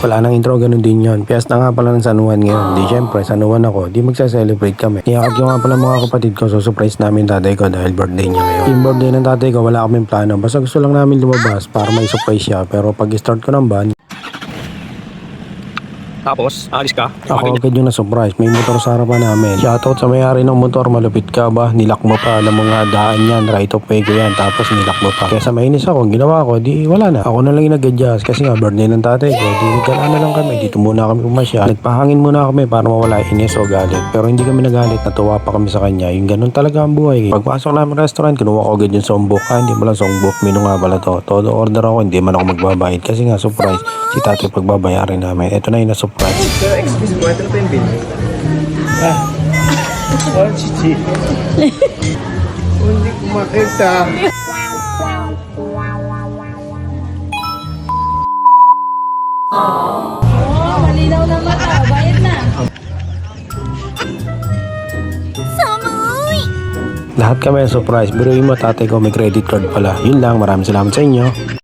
Wala nang intro, ganun din yun. Piyesta nga pala ng San Juan ngayon. Di syempre, San Juan ako, di magsa-celebrate kami. Niyakag yung nga pala mga kapatid ko, so surprise namin tatay ko dahil birthday niya ngayon. Yung birthday ng tatay ko, wala kaming plano. Basta gusto lang namin lumabas para may surprise siya. Pero pag start ko ng van, Tapos, alis ka. ako agad yung na-surprise. May motor sa harapan namin. Shoutout sa may-ari ng motor. Malupit ka ba? Nilak mo pa. Alam mo nga, daan yan. Right of way ko yan. Tapos nilak mo pa. Kaya sa mainis ako, ginawa ko, di wala na. Ako na lang yung nag-adjust. Kasi nga, birthday ng tatay ko. Di nagkalaan na lang kami. Dito muna kami pumasya. Nagpahangin muna kami para mawala inis o galit. Pero hindi kami nagalit. Natuwa pa kami sa kanya. Yung ganun talaga ang buhay. Pagpasok namin restaurant, kinuha ko agad yung songbook. Hindi mo lang songbook. Menu nga pala to. Todo order ako. Hindi man ako magbabayad. Kasi nga, surprise. Si tatay pagbabayarin namin. Ito na yung na-surprise. Pero excuse mo, ito na pa yung bill. Oh, chichi. Hindi ko makita. Malinaw na mata. Bayad na. Lahat kami surprise. Biruin mo tatay ko may credit card pala. Yun lang. Maraming salamat sa inyo.